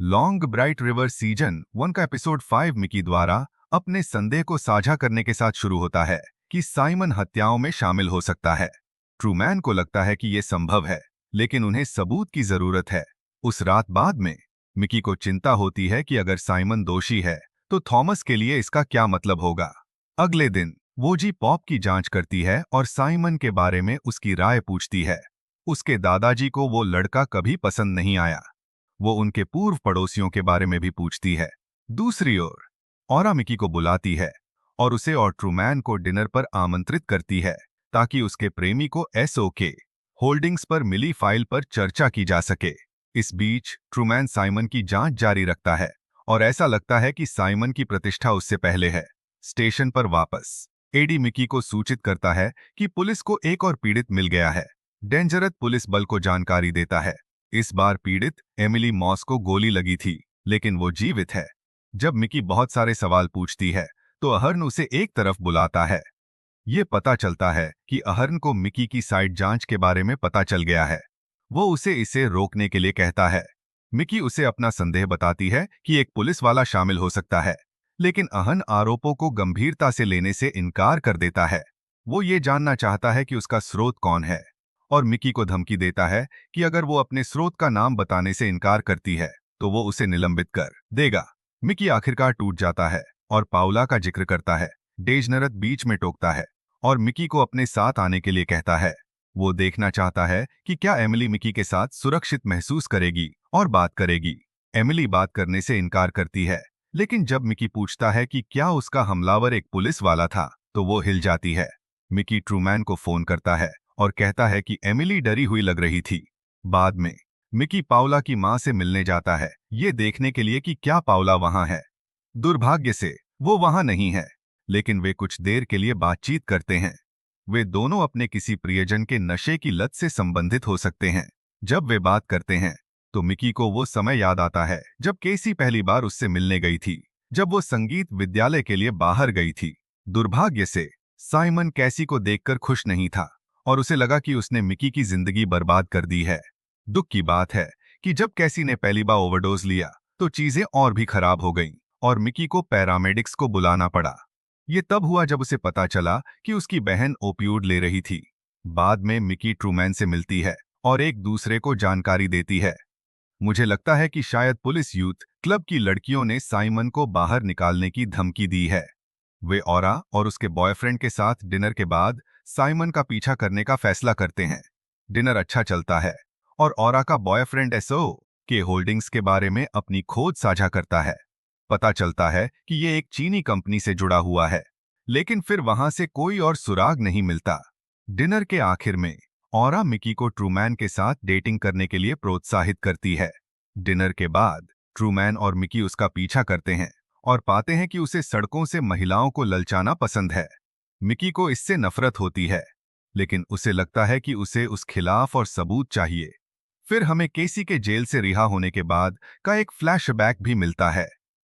Long bright river season 1 का episode 5 Mickey द्वारा अपने संदेह को साझा करने के साथ शुरू होता है कि साइमन हत्याओं में शामिल हो सकता है। ट्रूमैन को लगता है कि यह संभव है, लेकिन उन्हें सबूत की जरूरत है। उस रात बाद में मिकी को चिंता होती है कि अगर साइमन दोषी है तो थॉमस के लिए इसका क्या मतलब होगा। अगले दिन वो जी पॉप की जांच करती है और साइमन के बारे में उसकी राय पूछती है। उसके दादाजी को वो लड़का कभी पसंद नहीं आया। वो उनके पूर्व पड़ोसियों के बारे में भी पूछती है। दूसरी ओर औरा मिकी को बुलाती है और उसे और ट्रूमैन को डिनर पर आमंत्रित करती है ताकि उसके प्रेमी को एसओके होल्डिंग्स पर मिली फाइल पर चर्चा की जा सके। इस बीच ट्रूमैन साइमन की जांच जारी रखता है और ऐसा लगता है कि साइमन की प्रतिष्ठा उससे पहले है। स्टेशन पर वापस एडी मिकी को सूचित करता है कि पुलिस को एक और पीड़ित मिल गया है। डेंजरस पुलिस बल को जानकारी देता है। इस बार पीड़ित एमिली मॉस को गोली लगी थी, लेकिन वो जीवित है। जब मिकी बहुत सारे सवाल पूछती है तो अहर्न उसे एक तरफ बुलाता है। ये पता चलता है कि अहर्न को मिकी की साइड जांच के बारे में पता चल गया है। वो उसे इसे रोकने के लिए कहता है। मिकी उसे अपना संदेह बताती है कि एक पुलिस वाला शामिल हो सकता है, लेकिन अहर्न आरोपों को गंभीरता से लेने से इनकार कर देता है। वो ये जानना चाहता है कि उसका स्रोत कौन है और मिकी को धमकी देता है कि अगर वो अपने स्रोत का नाम बताने से इनकार करती है तो वो उसे निलंबित कर देगा। मिकी आखिरकार टूट जाता है और पाउला का जिक्र करता है। डेजनरत बीच में टोकता है और मिकी को अपने साथ आने के लिए कहता है। वो देखना चाहता है कि क्या एमिली मिकी के साथ सुरक्षित महसूस करेगी और बात करेगी। एमिली बात करने से इनकार करती है, लेकिन जब मिकी पूछता है कि क्या उसका हमलावर एक पुलिस वाला था तो वो हिल जाती है। मिकी ट्रूमैन को फोन करता है और कहता है कि एमिली डरी हुई लग रही थी। बाद में मिकी पाउला की मां से मिलने जाता है, ये देखने के लिए कि क्या पाउला वहां है। दुर्भाग्य से वो वहां नहीं है, लेकिन वे कुछ देर के लिए बातचीत करते हैं। वे दोनों अपने किसी प्रियजन के नशे की लत से संबंधित हो सकते हैं। जब वे बात करते हैं तो मिकी को वो समय याद आता है जब केसी पहली बार उससे मिलने गई थी, जब वो संगीत विद्यालय के लिए बाहर गई थी। दुर्भाग्य से साइमन कैसी को देखकर खुश नहीं था और उसे लगा कि उसने मिकी की जिंदगी बर्बाद कर दी है। दुख की बात है कि जब कैसी ने पहली बार ओवरडोज लिया तो चीजें और भी खराब हो गईं और मिकी को पैरामेडिक्स को बुलाना पड़ा। ये तब हुआ जब उसे पता चला कि उसकी बहन ओपियोड ले रही थी। बाद में मिकी ट्रूमैन से मिलती है और एक दूसरे को जानकारी देती है। मुझे लगता है कि शायद पुलिस यूथ क्लब की लड़कियों ने साइमन को बाहर निकालने की धमकी दी है। वे औरा और उसके बॉयफ्रेंड के साथ डिनर के बाद साइमन का पीछा करने का फैसला करते हैं। डिनर अच्छा चलता है और औरा का बॉयफ्रेंड एसओ के होल्डिंग्स के बारे में अपनी खोज साझा करता है। पता चलता है कि ये एक चीनी कंपनी से जुड़ा हुआ है, लेकिन फिर वहां से कोई और सुराग नहीं मिलता। डिनर के आखिर में औरा मिकी को ट्रूमैन के साथ डेटिंग करने के लिए प्रोत्साहित करती है। डिनर के बाद ट्रूमैन और मिकी उसका पीछा करते हैं और पाते हैं कि उसे सड़कों से महिलाओं को ललचाना पसंद है। मिकी को इससे नफरत होती है, लेकिन उसे लगता है कि उसे उस खिलाफ और सबूत चाहिए। फिर हमें केसी के जेल से रिहा होने के बाद का एक फ्लैशबैक भी मिलता है।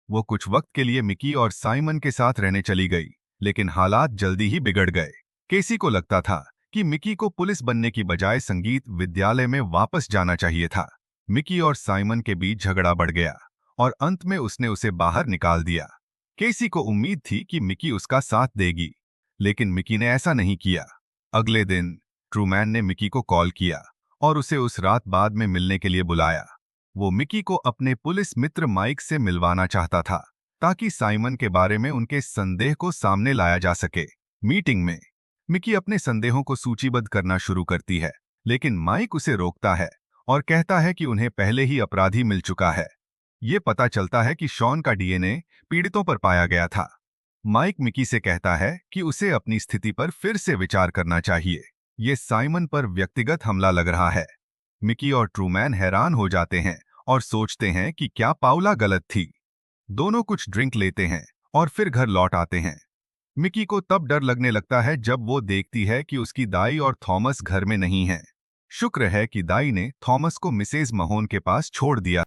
वो कुछ वक्त के लिए मिकी और साइमन के साथ रहने चली गई, लेकिन हालात जल्दी ही बिगड़ गए। केसी को लगता था कि मिकी को पुलिस बनने की बजाय संगीत विद्यालय में वापस जाना चाहिए था। मिकी और साइमन के बीच झगड़ा बढ़ गया और अंत में उसने उसे बाहर निकाल दिया। केसी को उम्मीद थी कि मिकी उसका साथ देगी, लेकिन मिकी ने ऐसा नहीं किया। अगले दिन ट्रूमैन ने मिकी को कॉल किया और उसे उस रात बाद में मिलने के लिए बुलाया। वो मिकी को अपने पुलिस मित्र माइक से मिलवाना चाहता था ताकि साइमन के बारे में उनके संदेह को सामने लाया जा सके। मीटिंग में मिकी अपने संदेहों को सूचीबद्ध करना शुरू करती है, लेकिन माइक उसे रोकता है और कहता है कि उन्हें पहले ही अपराधी मिल चुका है। ये पता चलता है कि शॉन का डीएनए पीड़ितों पर पाया गया था। माइक मिकी से कहता है कि उसे अपनी स्थिति पर फिर से विचार करना चाहिए। ये साइमन पर व्यक्तिगत हमला लग रहा है। मिकी और ट्रूमैन हैरान हो जाते हैं और सोचते हैं कि क्या पाउला गलत थी। दोनों कुछ ड्रिंक लेते हैं और फिर घर लौट आते हैं। मिकी को तब डर लगने लगता है जब वो देखती है कि उसकी दाई और थॉमस घर में नहीं हैं। शुक्र है कि दाई ने थॉमस को मिसेज महोन के पास छोड़ दिया।